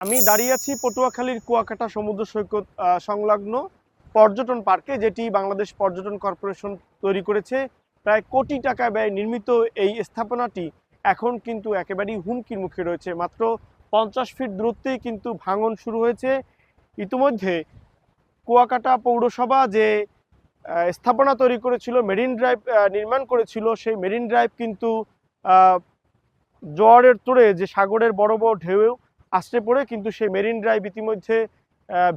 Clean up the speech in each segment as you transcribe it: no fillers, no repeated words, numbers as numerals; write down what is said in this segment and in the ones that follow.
আমি দাঁড়িয়ে আছি পটুয়াখালীর কুয়াকাটা সমুদ্র সৈকত সংলগ্ন পর্যটন পার্কে, যেটি বাংলাদেশ পর্যটন কর্পোরেশন তৈরি করেছে। প্রায় কোটি টাকা ব্যয়ে নির্মিত এই স্থাপনাটি এখন কিন্তু একেবারেই হুমকির মুখে রয়েছে। মাত্র 50 ফিট দূরত্বেই কিন্তু ভাঙন শুরু হয়েছে। ইতিমধ্যে কুয়াকাটা পৌরসভা যে স্থাপনা তৈরি করেছিল, মেরিন ড্রাইভ নির্মাণ করেছিল, সেই মেরিন ড্রাইভ কিন্তু জোয়ারের তোড়ে যে সাগরের বড় বড় ঢেউ আছড়ে পড়ে কিন্তু সেই মেরিন ড্রাইভ ইতিমধ্যে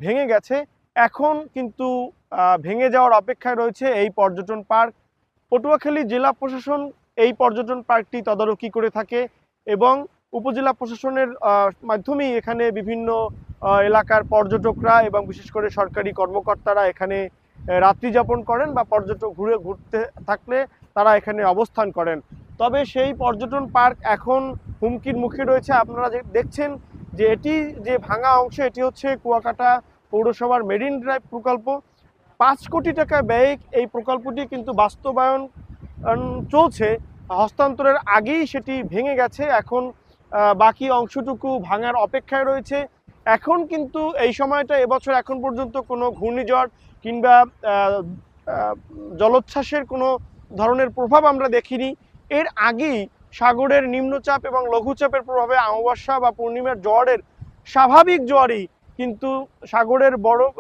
ভেঙে গেছে। এখন কিন্তু ভেঙে যাওয়ার অপেক্ষায় রয়েছে এই পর্যটন পার্ক। পটুয়াখালী জেলা প্রশাসন এই পর্যটন পার্কটি তদারকি করে থাকে এবং উপজেলা প্রশাসনের মাধ্যমেই এখানে বিভিন্ন এলাকার পর্যটকরা এবং বিশেষ করে সরকারি কর্মকর্তারা এখানে রাত্রি যাপন করেন বা পর্যটক ঘুরতে থাকলে তারা এখানে অবস্থান করেন। তবে সেই পর্যটন পার্ক এখন হুমকির মুখে রয়েছে। আপনারা দেখছেন যে এটি যে ভাঙা অংশ, এটি হচ্ছে কুয়াকাটা পৌরসভার মেরিন ড্রাইভ প্রকল্প। 5 কোটি টাকা ব্যয়ে এই প্রকল্পটি কিন্তু বাস্তবায়ন চলছে। হস্তান্তরের আগেই সেটি ভেঙে গেছে। এখন বাকি অংশটুকু ভাঙার অপেক্ষায় রয়েছে। এখন কিন্তু এই সময়টা এবছর এখন পর্যন্ত কোনো ঘূর্ণিঝড় কিংবা জলোচ্ছ্বাসের কোনো ধরনের প্রভাব আমরা দেখিনি। এর আগেই সাগরের নিম্নচাপ এবং লঘুচাপের প্রভাবে অমাবস্যা বা পূর্ণিমার জোয়ারের স্বাভাবিক জোয়ারই কিন্তু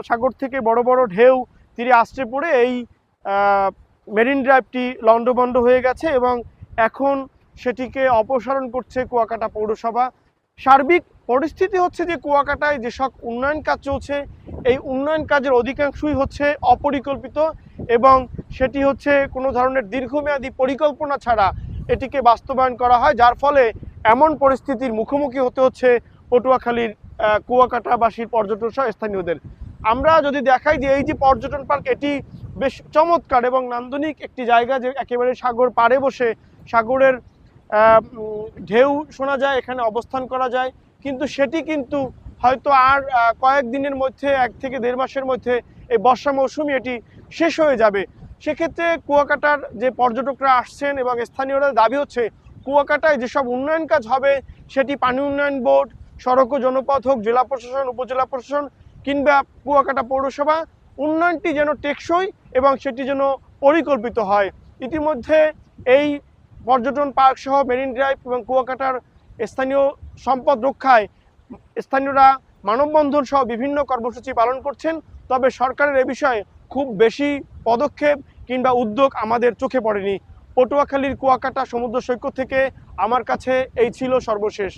সাগর থেকে বড় বড় ঢেউ তীরে আছড়ে পড়ে এই মেরিন ড্রাইভটি লণ্ডভণ্ড হয়ে গেছে এবং এখন সেটিকে অপসারণ করছে কুয়াকাটা পৌরসভা। সার্বিক পরিস্থিতি হচ্ছে যে কুয়াকাটায় যেসব উন্নয়ন কাজ চলছে, এই উন্নয়ন কাজের অধিকাংশই হচ্ছে অপরিকল্পিত এবং সেটি হচ্ছে কোনো ধরনের দীর্ঘমেয়াদী পরিকল্পনা ছাড়া এটিকে বাস্তবায়ন করা হয়, যার ফলে এমন পরিস্থিতির মুখোমুখি হতে হচ্ছে পটুয়াখালীর কুয়াকাটাবাসীর পর্যটন সহ স্থানীয়দের। আমরা যদি দেখাই যে এই যে পর্যটন পার্ক, এটি বেশ চমৎকার এবং নান্দনিক একটি জায়গা, যে একেবারে সাগর পাড়ে বসে সাগরের ঢেউ শোনা যায়, এখানে অবস্থান করা যায়। কিন্তু সেটি কিন্তু হয়তো আর কয়েকদিনের মধ্যে, 1 থেকে 1.5 মাসের মধ্যে এই বর্ষা মৌসুমে এটি শেষ হয়ে যাবে। সেক্ষেত্রে কুয়াকাটার যে পর্যটকরা আসছেন এবং স্থানীয়রা দাবি হচ্ছে কুয়াকাটায় যেসব উন্নয়ন কাজ হবে সেটি পানি উন্নয়ন বোর্ড, সড়ক ও জনপথ হোক, জেলা প্রশাসন, উপজেলা প্রশাসন কিংবা কুয়াকাটা পৌরসভা, উন্নয়নটি যেন টেকসই এবং সেটি যেন পরিকল্পিত হয়। ইতিমধ্যে এই পর্যটন পার্ক সহ মেরিন ড্রাইভ এবং কুয়াকাটার স্থানীয় সম্পদ রক্ষায় স্থানীয়রা মানববন্ধন সহ বিভিন্ন কর্মসূচি পালন করছেন। তবে সরকারের এ বিষয়ে খুব বেশি পদক্ষেপ কিংবা উদ্যোগ আমাদের চোখে পড়েনি। পটুয়াখালীর কুয়াকাটা সমুদ্র সৈকত থেকে আমার কাছে এই ছিল সর্বশেষ।